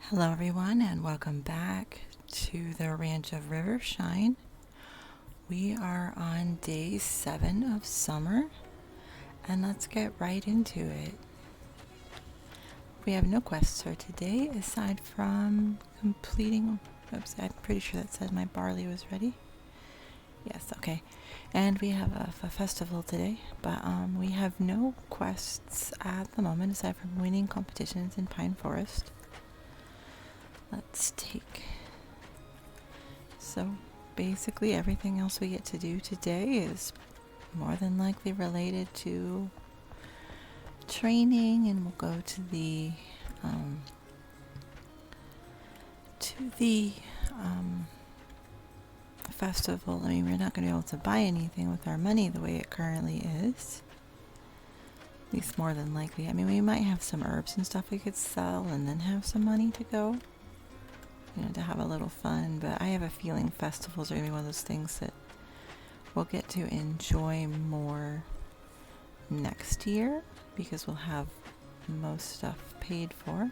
Hello everyone and welcome back to the ranch of Rivershine. We are on day 7 of summer and let's get right into it. We have no quests for today aside from completing, oops, I'm pretty sure that said my barley was ready. Yes, okay. And we have a festival today, but we have no quests at the moment aside from winning competitions in Pine Forest. Let's take. So basically everything else we get to do today is more than likely related to training, and we'll go to the festival. I mean, we're not going to be able to buy anything with our money the way it currently is. At least more than likely. I mean, we might have some herbs and stuff we could sell and then have some money to go. To have a little fun, but I have a feeling festivals are going to be one of those things that we'll get to enjoy more next year because we'll have most stuff paid for.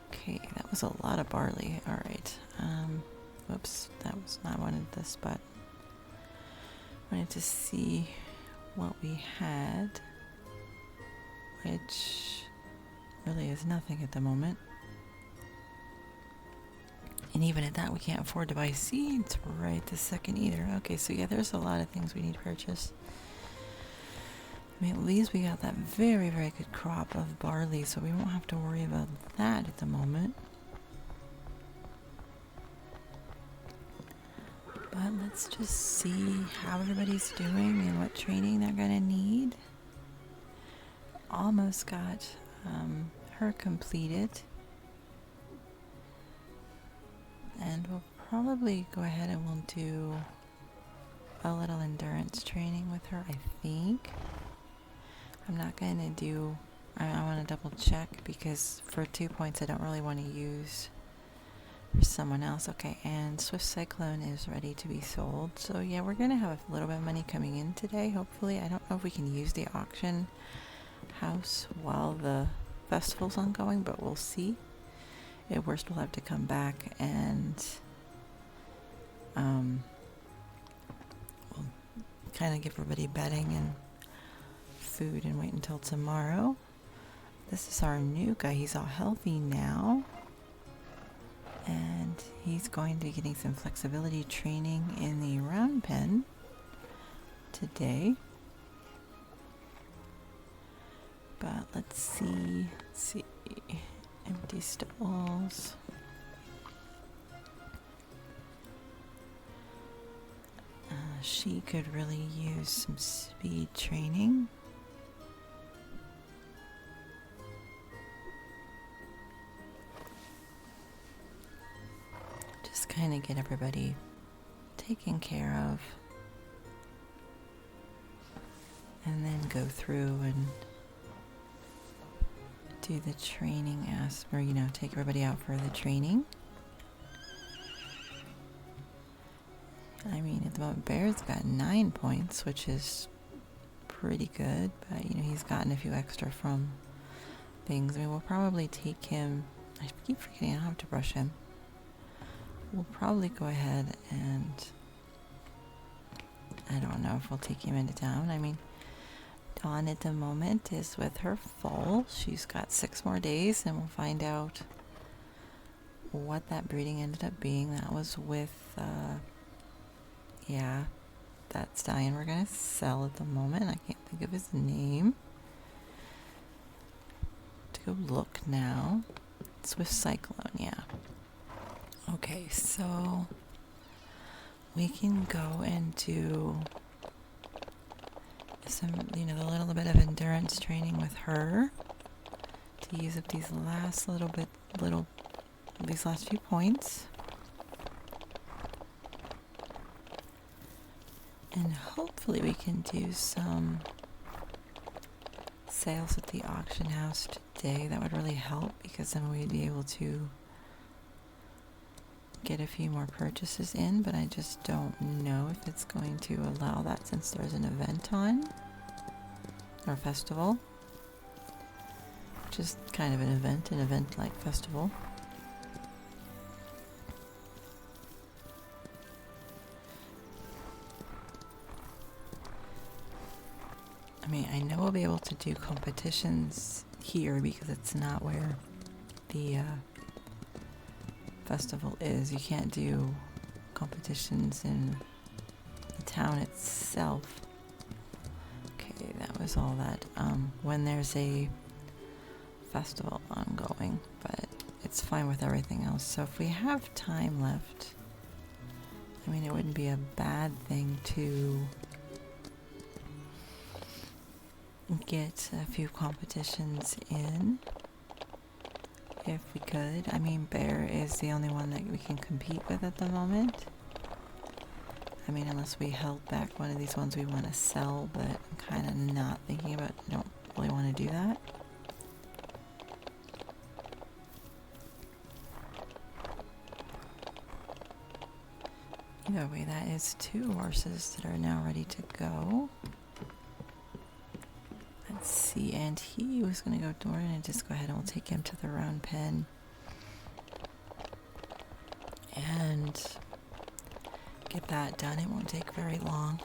Okay, that was a lot of barley. All right. Whoops, that was not wanted this, but wanted to see what we had, which really is nothing at the moment. And even at that, we can't afford to buy seeds right this second either. Okay, so yeah, there's a lot of things we need to purchase. I mean, at least we got that very, very good crop of barley, so we won't have to worry about that at the moment. But let's just see how everybody's doing and what training they're going to need. Almost got her completed. And we'll probably go ahead and we'll do a little endurance training with her, I think. I'm not going to do, I want to double check because for 2 points I don't really want to use for someone else. Okay, and Swift Cyclone is ready to be sold. So yeah, we're going to have a little bit of money coming in today, hopefully. I don't know if we can use the auction house while the festival's ongoing, but we'll see. At worst, we'll have to come back and we'll kind of give everybody bedding and food and wait until tomorrow. This is our new guy. He's all healthy now. And he's going to be getting some flexibility training in the round pen today. But let's see. Empty stalls. She could really use some speed training. Just kind of get everybody taken care of. And then go through and do the training or take everybody out for the training. I mean, at the moment, Bear's got 9 points, which is pretty good, but he's gotten a few extra from things. I mean, we'll probably take him. I keep forgetting I don't have to brush him. We'll probably go ahead and I don't know if we'll take him into town. I mean, Dawn at the moment is with her foal. She's got 6 more days, and we'll find out what that breeding ended up being. That was with, that stallion we're going to sell at the moment. I can't think of his name. To go look now. Swift Cyclone, yeah. Okay, so we can go and do some, a little bit of endurance training with her to use up these last these last few points. And hopefully we can do some sales at the auction house today. That would really help because then we'd be able to get a few more purchases in, but I just don't know if it's going to allow that since there's an event on, or festival. Just kind of an event like festival. mean, I know we'll be able to do competitions here because it's not where the festival is. You can't do competitions in the town itself. Okay, that was all that. When there's a festival ongoing, but it's fine with everything else. So if we have time left, I mean, it wouldn't be a bad thing to get a few competitions in if we could. I mean, Bear is the only one that we can compete with at the moment. I mean, unless we held back one of these ones we want to sell, but I'm kind of not thinking about, I don't really want to do that. Either way, that is 2 horses that are now ready to go. Let's see, and he was going to go door and just go ahead and we'll take him to the round pen. And get that done. It won't take very long.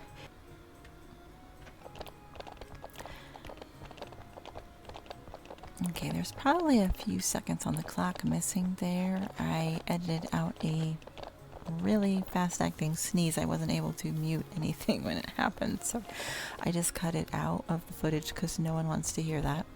Okay, there's probably a few seconds on the clock missing there. I edited out a really fast-acting sneeze. I wasn't able to mute anything when it happened, so I just cut it out of the footage because no one wants to hear that.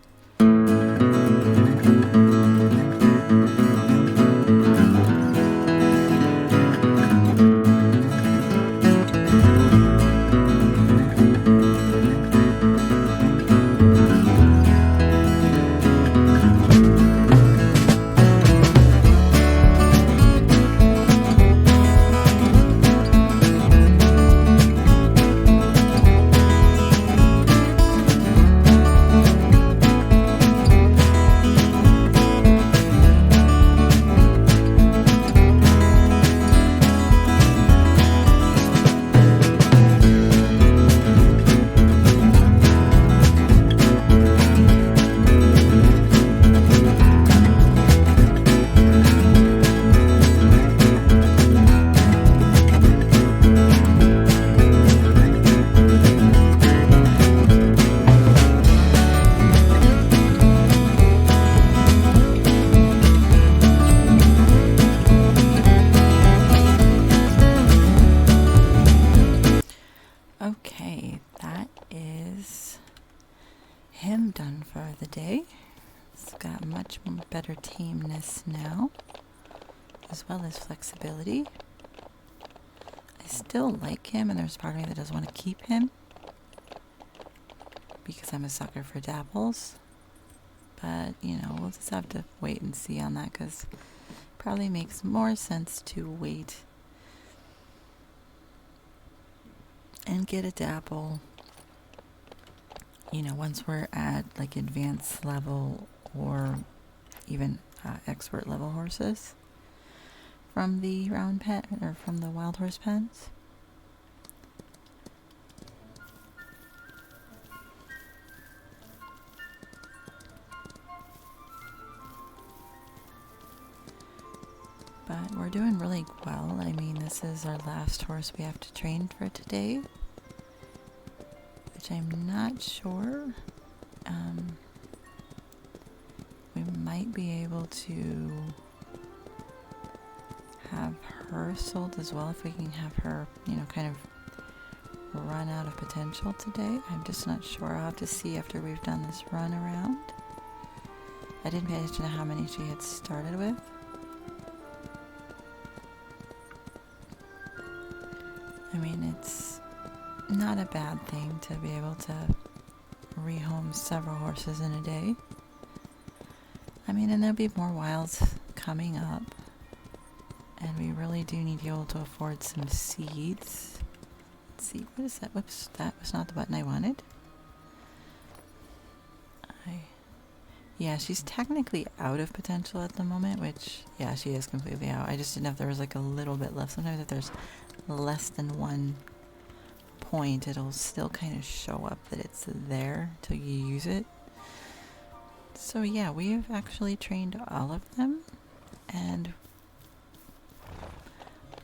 Okay, that is him done for the day. It's got much better tameness now, as well as flexibility. I still like him, and there's part of me that doesn't want to keep him because I'm a sucker for dapples. But, you know, we'll just have to wait and see on that because it probably makes more sense to wait and get a dapple, you know, once we're at like advanced level or even expert level horses from the round pen or from the wild horse pens. But we're doing really well. I mean, this is our last horse we have to train for today, which I'm not sure. We might be able to have her sold as well if we can have her, you know, kind of run out of potential today. I'm just not sure. I'll have to see after we've done this run around. I didn't pay attention to how many she had started with. I mean, it's not a bad thing to be able to rehome several horses in a day. I mean, and there'll be more wilds coming up. And we really do need to be able to afford some seeds. Let's see, what is that? Whoops, that was not the button I wanted. Yeah, she's technically out of potential at the moment, which, yeah, she is completely out. I just didn't know if there was like a little bit left. Sometimes if there's less than 1 point, it'll still kind of show up that it's there till you use it. So yeah, we've actually trained all of them, and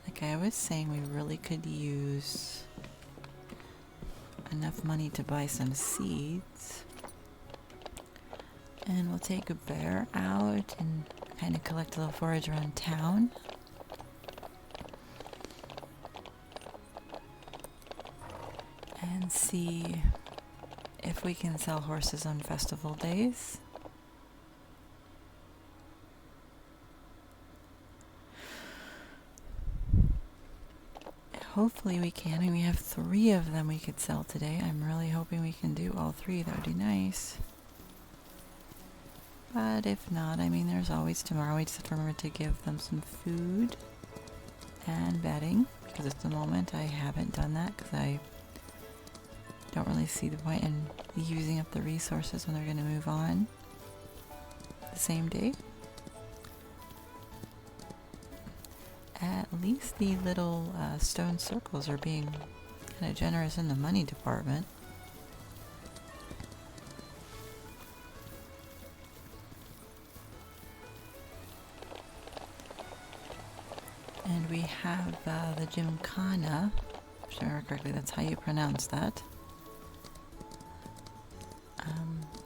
like I was saying, we really could use enough money to buy some seeds. And we'll take a bear out and kind of collect a little forage around town. And see if we can sell horses on festival days. Hopefully we can. I mean, we have 3 of them we could sell today. I'm really hoping we can do all 3. That would be nice. But if not, I mean, there's always tomorrow. We just have to remember to give them some food and bedding. Because at the moment I haven't done that because I don't really see the point in using up the resources when they're going to move on the same day. At least the little stone circles are being kind of generous in the money department. And we have the Gymkhana, if I remember correctly, that's how you pronounce that,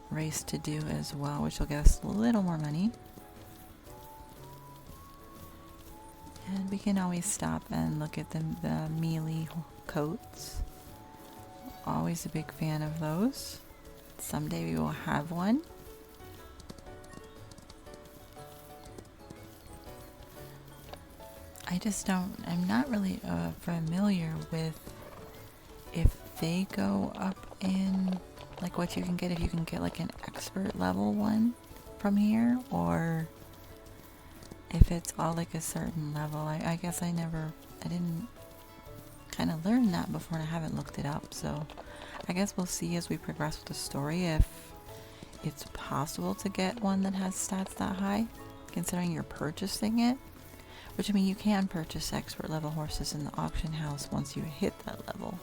race to do as well, which will get us a little more money. And we can always stop and look at the mealy coats. Always a big fan of those. Someday we will have one. I'm not really familiar with if they go up in, like what you can get, if you can get like an expert level one from here, or if it's all like a certain level. I guess I didn't kind of learn that before, and I haven't looked it up, so I guess we'll see as we progress with the story if it's possible to get one that has stats that high, considering you're purchasing it. Which, I mean, you can purchase expert level horses in the auction house once you hit that level.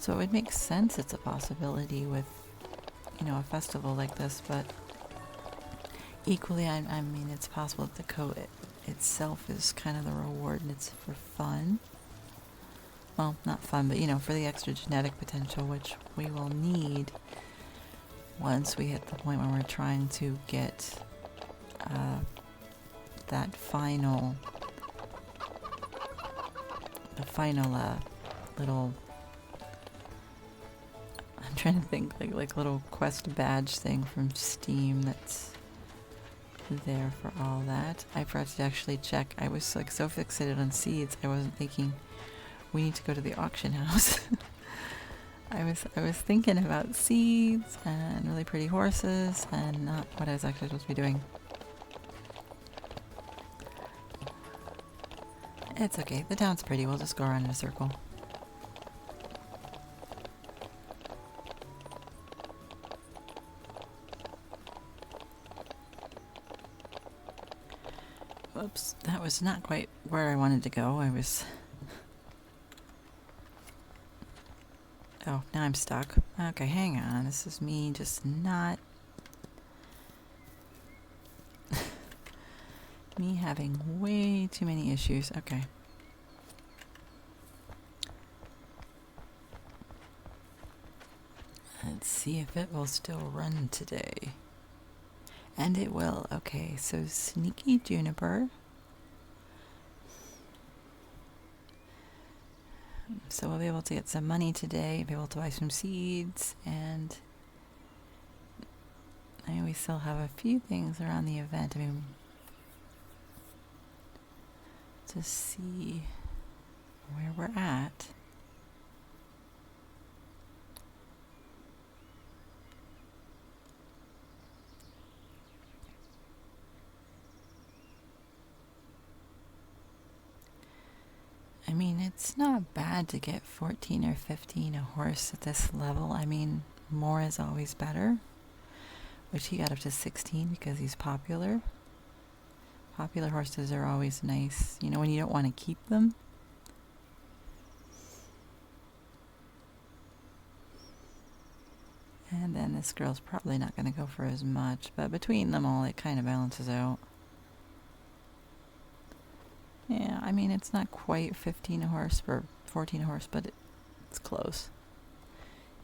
So it would make sense it's a possibility with, a festival like this, but equally, I mean, it's possible that the coat itself is kind of the reward and it's for fun. Well, not fun, but, for the extra genetic potential, which we will need once we hit the point where we're trying to get that final little, I'm trying to think, like little quest badge thing from Steam that's there for all that. I forgot to actually check. I was so fixated on seeds, I wasn't thinking we need to go to the auction house. I was thinking about seeds and really pretty horses and not what I was actually supposed to be doing. It's okay. The town's pretty. We'll just go around in a circle. Whoops. That was not quite where I wanted to go. Oh, now I'm stuck. Okay, hang on. This is me just not... me having way too many issues. Okay. Let's see if it will still run today. And it will. Okay, so Sneaky Juniper. So we'll be able to get some money today, be able to buy some seeds, and I mean, we still have a few things around the event. I mean, to see where we're at. I mean, it's not bad to get 14 or 15 a horse at this level. I mean, more is always better. Which he got up to 16 because he's popular. Popular horses are always nice, when you don't want to keep them. And then this girl's probably not going to go for as much, but between them all, it kind of balances out. Yeah, I mean, it's not quite 15 a horse or 14 a horse, but it's close.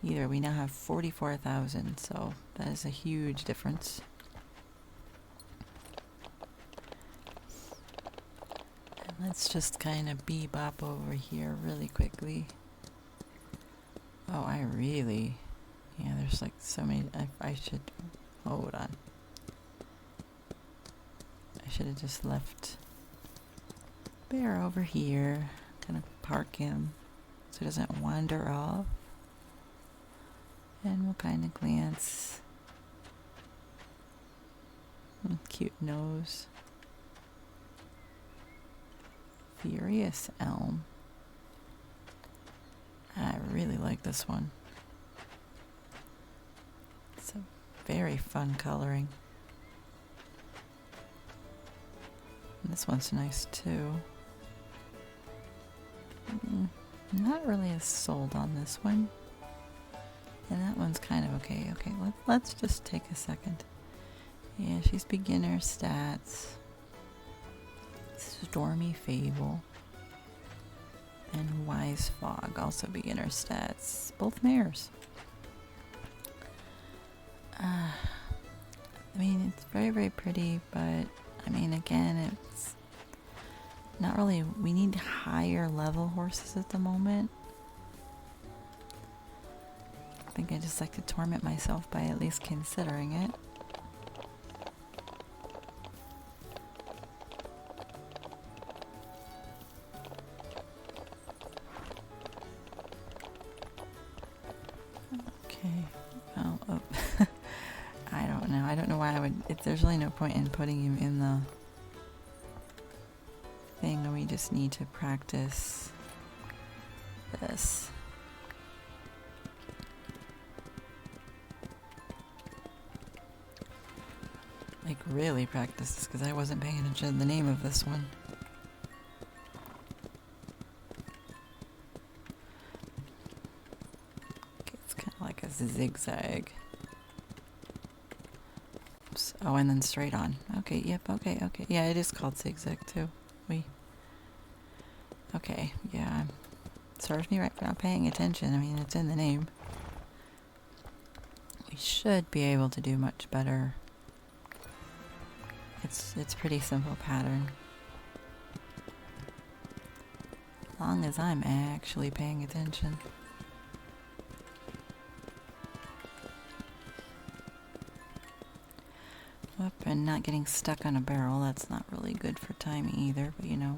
either. We now have 44,000, so that is a huge difference. And let's just kind of bebop over here really quickly. Oh, yeah, there's like so many. I should hold on. I should have just left Bear over here. Kind of park him so he doesn't wander off. And we'll kind of glance. Cute nose. Furious Elm. I really like this one. It's a very fun coloring. And this one's nice too. Not really as sold on this one. And that one's kind of okay. Okay, let's just take a second. Yeah, she's beginner stats. Stormy Fable. And Wise Fog, also beginner stats. Both mares. I mean, it's very, very pretty, but I mean, again, it's not really. We need higher level horses at the moment. I think I just like to torment myself by at least considering it. I don't know why I would. There's really no point in putting him in the thing. We just need to practice this. Like really practice this, because I wasn't paying attention to the name of this one. Okay, it's kind of like a zigzag. Oh, and then straight on. Okay, yep, okay. Yeah, it is called zigzag too. Okay, yeah. Serves me right for not paying attention. I mean, it's in the name. We should be able to do much better. It's pretty simple pattern. As long as I'm actually paying attention. Whoop, and not getting stuck on a barrel. That's not really good for timing either, but you know,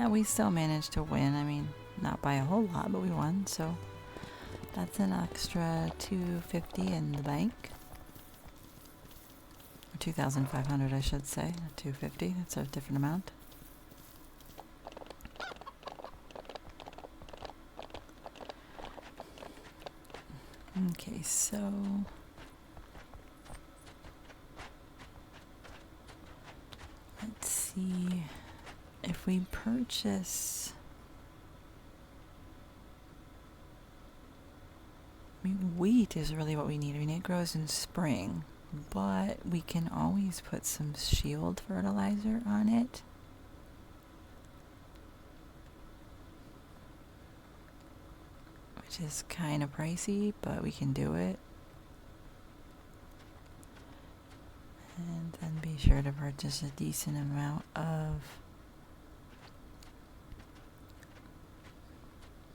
we still managed to win. I mean, not by a whole lot, but we won, so that's an extra $250 in the bank. Or $2,500, I should say, not $250. That's a different amount. Okay, so let's see if we purchase. I mean, wheat is really what we need. I mean, it grows in spring, but we can always put some shield fertilizer on it. Which is kind of pricey, but we can do it. And then be sure to purchase a decent amount of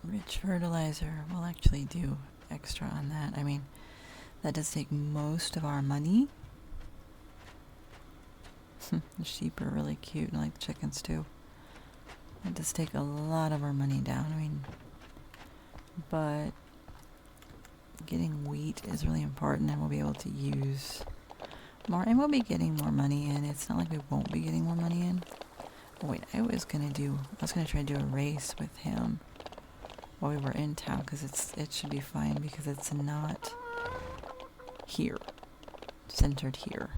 rich fertilizer. We'll actually do extra on that. I mean, that does take most of our money. The sheep are really cute, and I like the chickens too. It does take a lot of our money down. I mean, but getting wheat is really important, and we'll be able to use more, and we'll be getting more money in. It's not like we won't be getting more money in. Oh, wait, I was gonna try to do a race with him while we were in town, because it should be fine, because it's not here, centered here.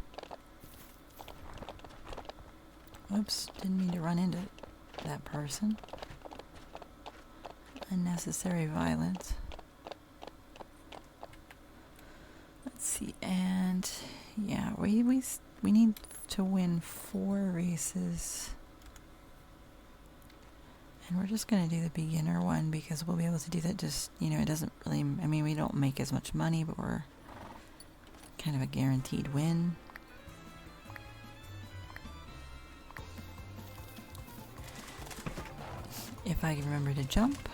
Whoops, didn't mean to run into that person. Unnecessary violence. Let's see, and yeah, we need to win 4 races And we're just going to do the beginner one because we'll be able to do that just, you know, it doesn't really, I mean, we don't make as much money, but we're kind of a guaranteed win. If I can remember to jump.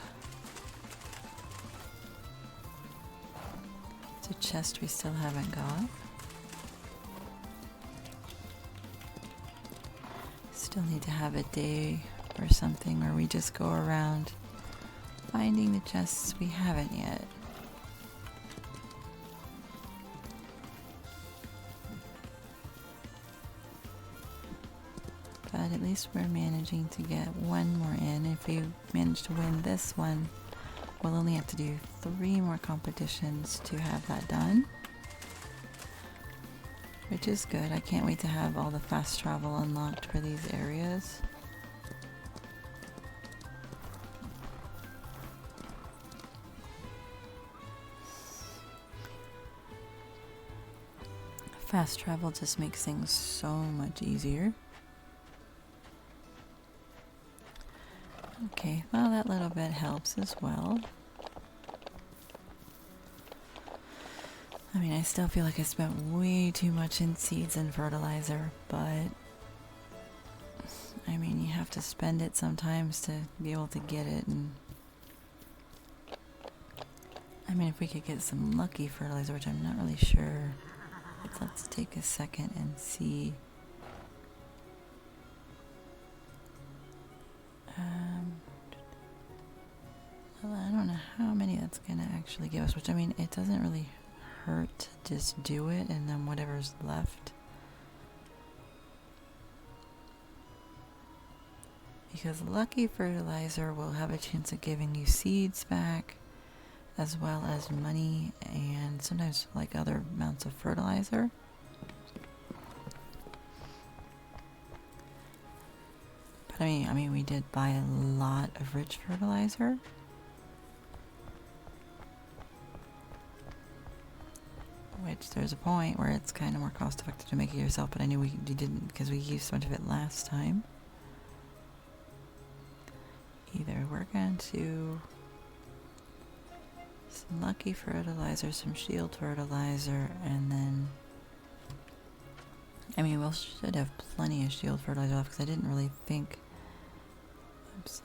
It's a chest we still haven't got. Still need to have a day or something where we just go around finding the chests we haven't yet. But at least we're managing to get one more in. If we manage to win this one, we'll only have to do 3 more competitions to have that done. Which is good. I can't wait to have all the fast travel unlocked for these areas. Fast travel just makes things so much easier. Okay, well that little bit helps as well. I mean, I still feel like I spent way too much in seeds and fertilizer, but I mean, you have to spend it sometimes to be able to get it. And I mean, if we could get some lucky fertilizer, which I'm not really sure. Let's take a second and see. Well, I don't know how many that's going to actually give us, which I mean, it doesn't really hurt to just do it and then whatever's left. Because lucky fertilizer will have a chance of giving you seeds back, as well as money and sometimes like other amounts of fertilizer. But I mean, we did buy a lot of rich fertilizer. Which there's a point where it's kind of more cost effective to make it yourself, but I knew we didn't because we used so much of it last time. Either we're going to some lucky fertilizer, some shield fertilizer, and then I mean, we should have plenty of shield fertilizer left because I didn't really think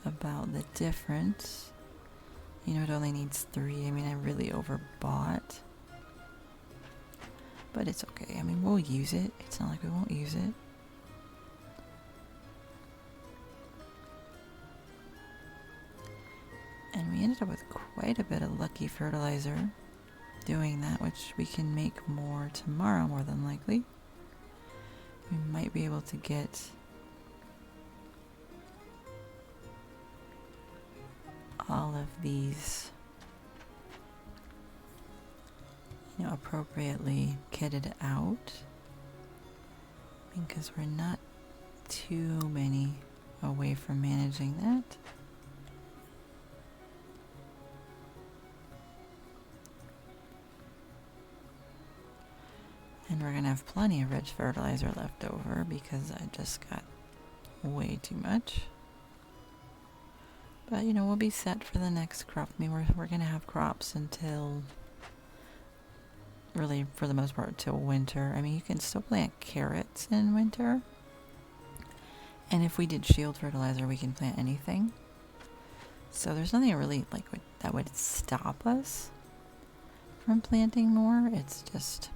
about the difference. You know, it only needs 3. I mean, I really overbought. But it's okay. I mean, we'll use it. It's not like we won't use it. And we ended up with quite a bit of lucky fertilizer doing that, which we can make more tomorrow, more than likely. We might be able to get all of these, you know, appropriately kitted out, because we're not too many away from managing that. And we're going to have plenty of rich fertilizer left over because I just got way too much. But, you know, we'll be set for the next crop. I mean, we're going to have crops until, really, for the most part, till winter. I mean, you can still plant carrots in winter. And if we did shield fertilizer, we can plant anything. So there's nothing really, like, that would stop us from planting more. It's just,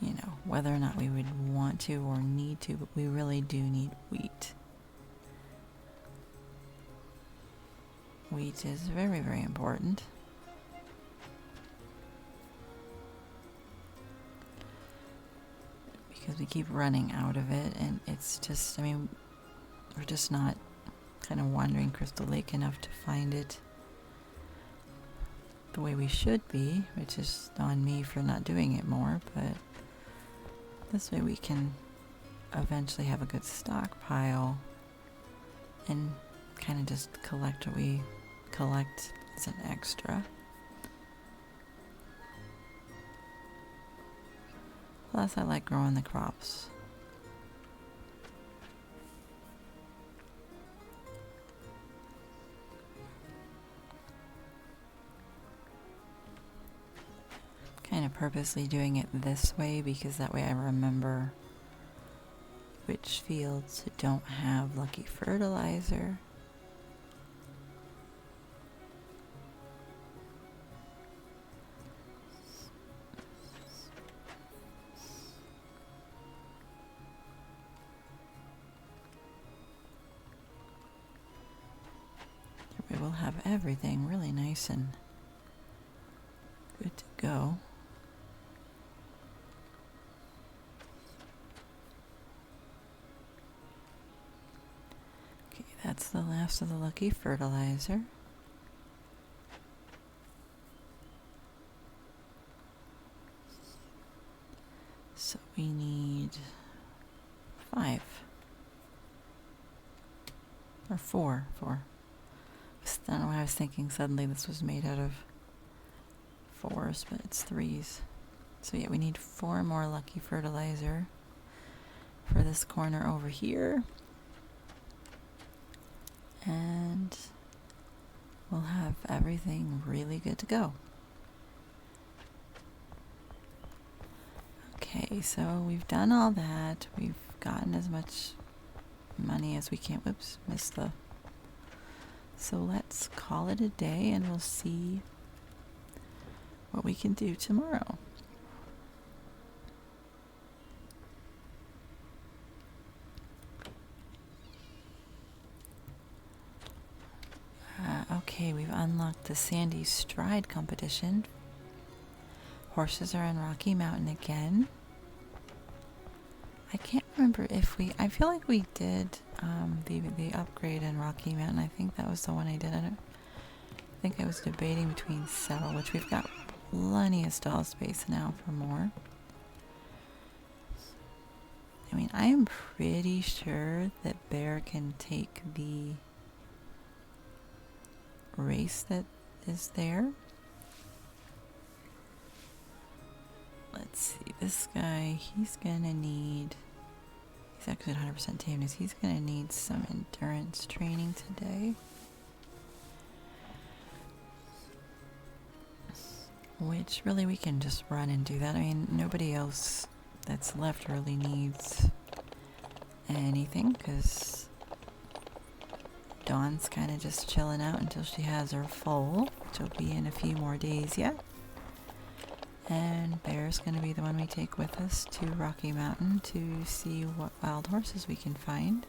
you know, whether or not we would want to or need to, but we really do need wheat. Wheat is very, very important. Because we keep running out of it, and it's just, I mean, we're just not kind of wandering Crystal Lake enough to find it the way we should be, which is on me for not doing it more, but this way we can eventually have a good stockpile and kind of just collect what we collect as an extra. Plus, I like growing the crops. of purposely doing it this way because that way I remember which fields don't have lucky fertilizer. We will have everything really nice and good to go. Okay, that's the last of the lucky fertilizer. So we need 5 or 4. I don't know why I was thinking suddenly this was made out of 4s, but it's 3s. So yeah, we need 4 more lucky fertilizer for this corner over here. And we'll have everything really good to go. Okay, so we've done all that. We've gotten as much money as we can. Whoops, missed the... So let's call it a day and we'll see what we can do tomorrow. Okay, we've unlocked the Sandy Stride competition. Horses are in Rocky Mountain again. I can't remember if I feel like we did the upgrade in Rocky Mountain. I think that was the one I did. I think I was debating between several, which we've got plenty of stall space now for more. I mean, I am pretty sure that Bear can take the race that is there. Let's see, this guy, he's actually 100% tameness. He's gonna need some endurance training today. Which really we can just run and do that. I mean, nobody else that's left really needs anything because Dawn's kind of just chilling out until she has her foal, which will be in a few more days yet. And Bear's going to be the one we take with us to Rocky Mountain to see what wild horses we can find.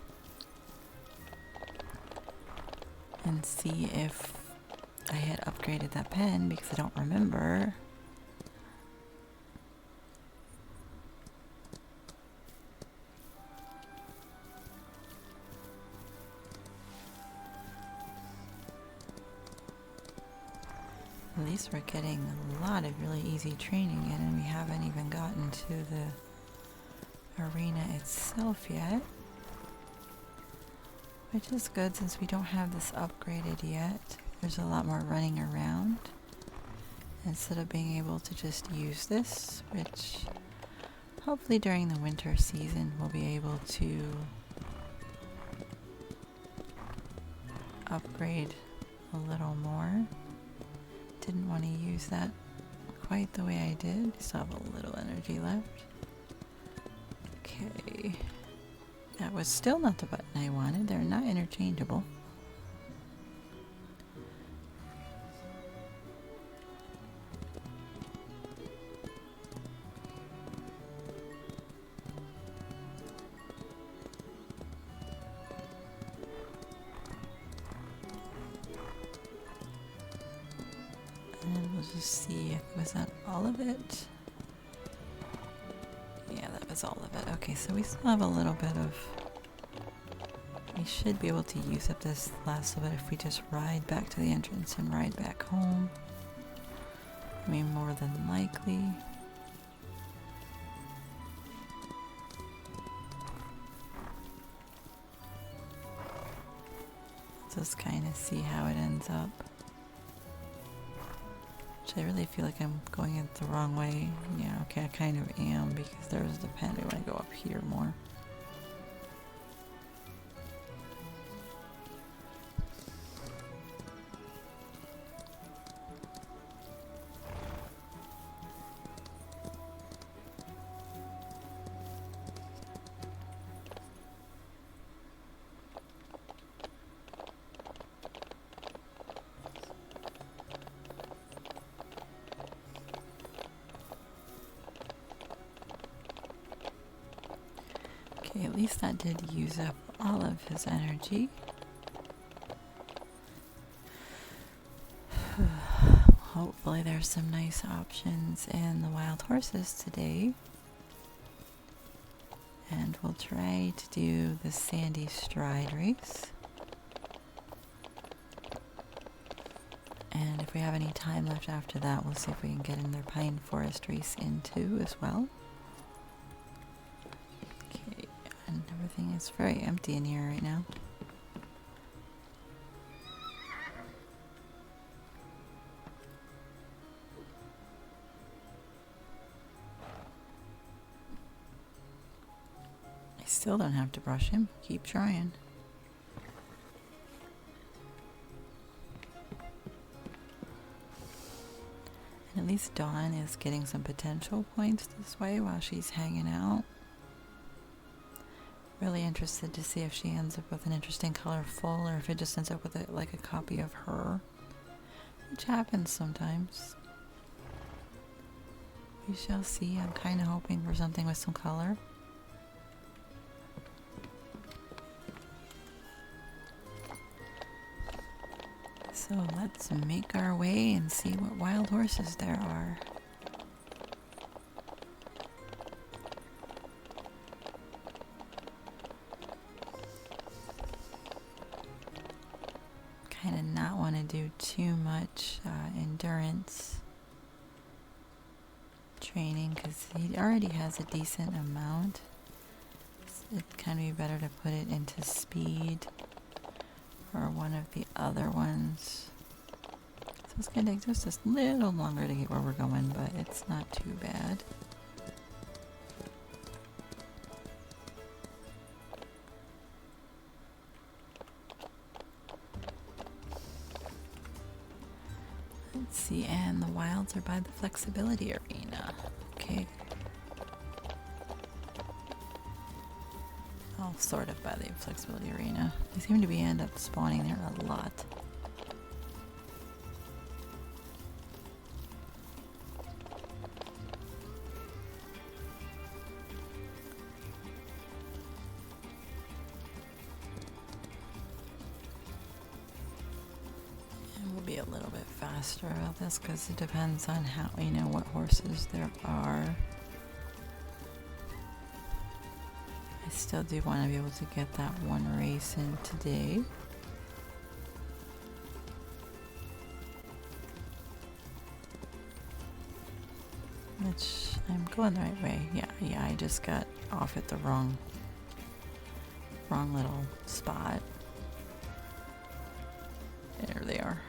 And see if I had upgraded that pen because I don't remember. At least we're getting a lot of really easy training in, and we haven't even gotten to the arena itself yet. Which is good since we don't have this upgraded yet. There's a lot more running around instead of being able to just use this, which hopefully during the winter season we'll be able to upgrade a little more. Didn't want to use that quite the way I did. Still have a little energy left. Okay. That was still not the button I wanted. They're not interchangeable. And we'll just see if was that all of it. Yeah, that was all of it. Okay, so we still have a little bit of... We should be able to use up this last little bit if we just ride back to the entrance and ride back home. I mean, more than likely. Just kind of see how it ends up. Which I really feel like I'm going it the wrong way. Yeah, okay, I kind of am because there's the pen. I want to go up here more. Okay, at least that did use up all of his energy. Hopefully there's some nice options in the wild horses today. And we'll try to do the Sandy Stride race. And if we have any time left after that, we'll see if we can get in their Pine Forest race in too as well. Okay, and everything is very empty in here right now. I still don't have to brush him. Keep trying. And at least Dawn is getting some potential points this way while she's hanging out. Really interested to see if she ends up with an interesting color full or if it just ends up with like a copy of her, which happens sometimes. We shall see. I'm kind of hoping for something with some color. So let's make our way and see what wild horses there are. Kind of not want to do too much endurance training because he already has a decent amount. It'd kind of be better to put it into speed or one of the other ones. So it's going to take just a little longer to get where we're going, but it's not too bad. Let's see, and the wilds are by the flexibility arena. Okay. Oh, sort of by the flexibility arena. They seem to end up spawning there a lot. And we'll be a little bit faster about this because it depends on how, what horses there are. I still do want to be able to get that one race in today. Which, I'm going the right way. Yeah, I just got off at the wrong little spot. There they are.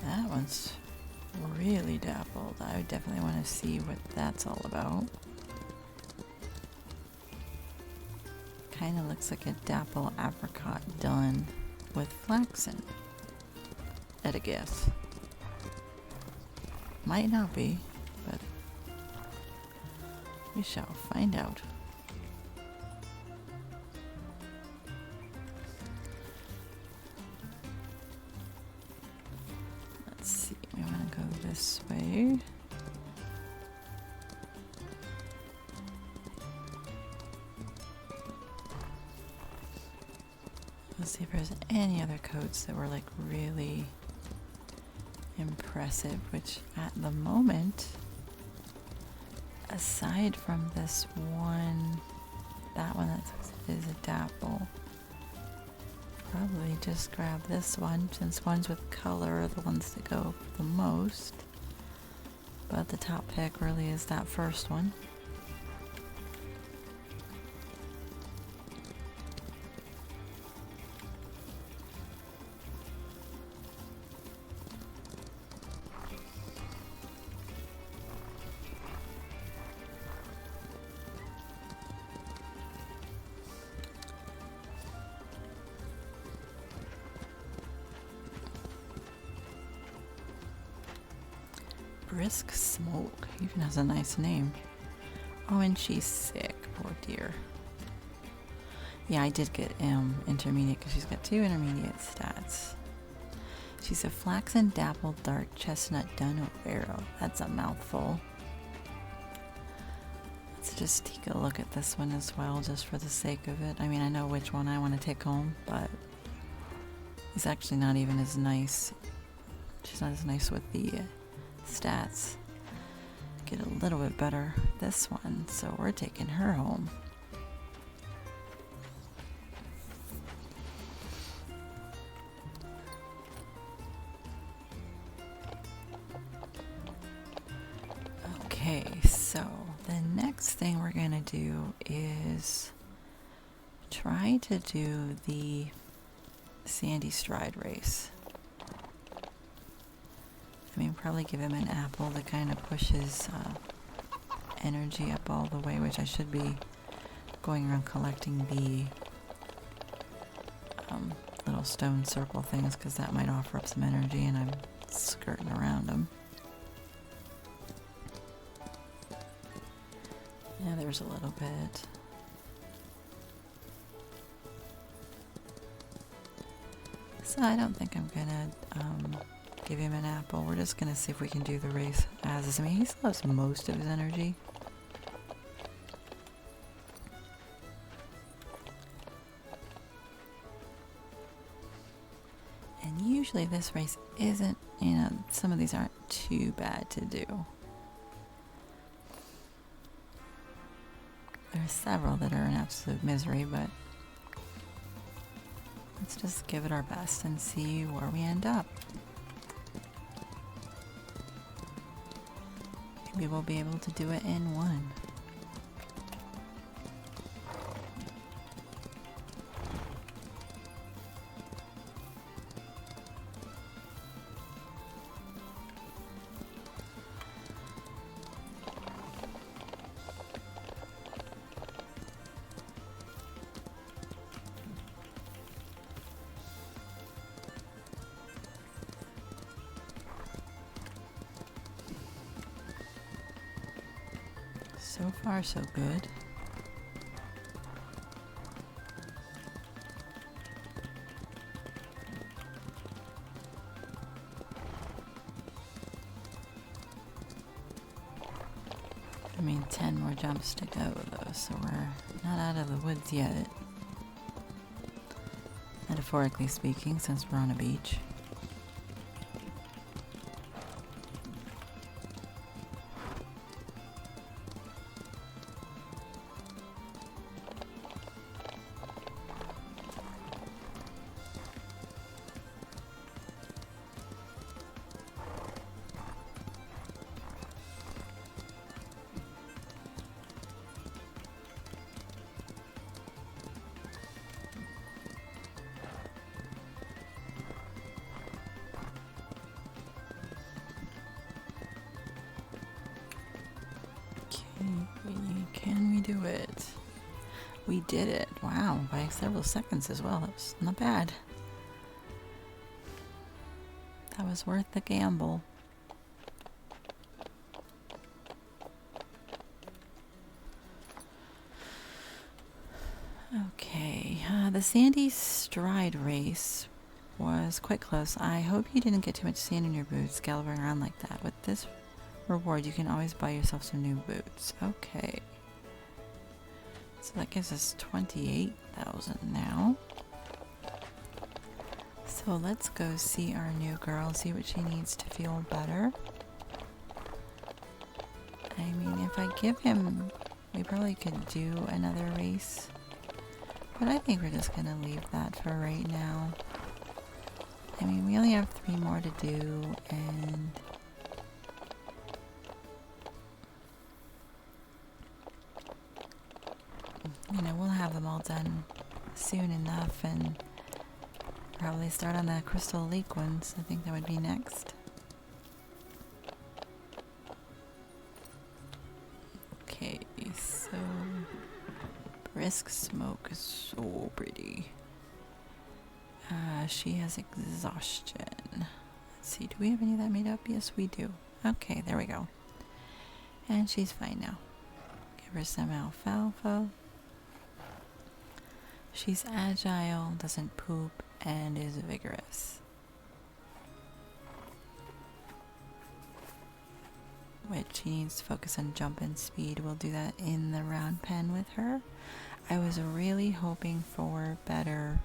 That one's really dappled. I would definitely want to see what that's all about. Kind of looks like a dapple apricot done with flaxen, at a guess. Might not be, but we shall find out. Let's see, we want to go this way. Let's see if there's any other coats that were like really impressive, which at the moment, aside from this one, that one that is a dapple, probably just grab this one since ones with color are the ones that go the most. But the top pick really is that first one. Brisk Smoke even has a nice name. Oh, and she's sick, poor dear. Yeah, I did get intermediate because she's got 2 intermediate stats. She's a flaxen dappled dark chestnut dun arrow. That's a mouthful. Let's just take a look at this one as well, just for the sake of it. I mean, I know which one I want to take home, but it's actually not even as nice. She's not as nice with the stats. Get a little bit better this one, so we're taking her home. Okay, so the next thing we're gonna do is try to do the Sandy Stride race. I mean, probably give him an apple to kind of push his energy up all the way, which I should be going around collecting the little stone circle things, because that might offer up some energy, and I'm skirting around them. Yeah, there's a little bit. So I don't think I'm gonna give him an apple. We're just gonna see if we can do the race as is. I mean, he still has most of his energy. And usually this race isn't, you know, some of these aren't too bad to do. There are several that are an absolute misery, but let's just give it our best and see where we end up. Maybe we'll be able to do it in one. So far, so good. I mean, 10 more jumps to go, though, so we're not out of the woods yet. Metaphorically speaking, since we're on a beach. Can we do it? We did it. Wow, by several seconds as well. That was not bad. That was worth the gamble. Okay, the Sandy Stride race was quite close. I hope you didn't get too much sand in your boots galloping around like that. With this reward, you can always buy yourself some new boots. Okay. So that gives us 28,000 now. So let's go see our new girl, see what she needs to feel better. I mean, if I give him, we probably could do another race. But I think we're just gonna leave that for right now. I mean, we only have 3 more to do, and you know, we'll have them all done soon enough, and probably start on the Crystal Lake ones. I think that would be next. Okay, so Brisk Smoke is so pretty. She has exhaustion. Let's see, do we have any of that made up? Yes, we do. Okay, there we go. And she's fine now. Give her some alfalfa. She's agile, doesn't poop, and is vigorous. which he needs to focus on jump and speed. We'll do that in the round pen with her. I was really hoping for better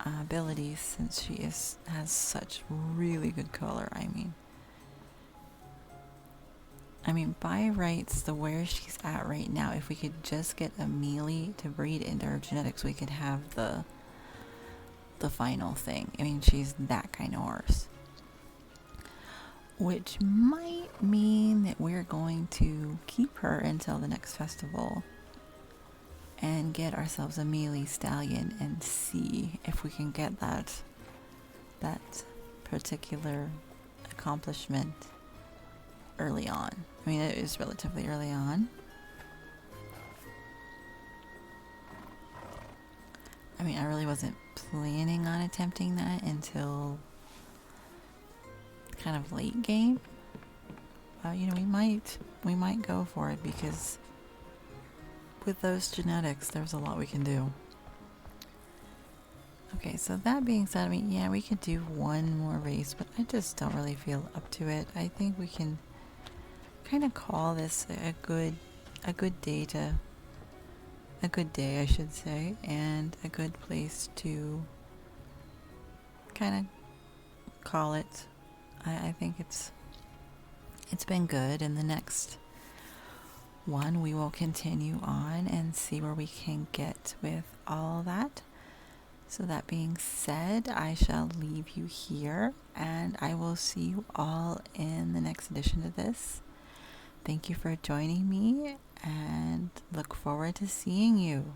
abilities since she has such really good color. I mean, by rights, the where she's at right now, if we could just get a melee to breed into her genetics, we could have the final thing. I mean, she's that kind of horse. Which might mean that we're going to keep her until the next festival and get ourselves a melee stallion and see if we can get that particular accomplishment early on. I mean, it is relatively early on. I mean, I really wasn't planning on attempting that until kind of late game. You know, we might go for it because with those genetics, there's a lot we can do. Okay, so that being said, I mean, yeah, we could do one more race, but I just don't really feel up to it. I think we can kind of call this a good day, I should say, and a good place to kind of call it. I think it's been good. In the next one, we will continue on and see where we can get with all that. So that being said, I shall leave you here, and I will see you all in the next edition of this. Thank you for joining me, and look forward to seeing you.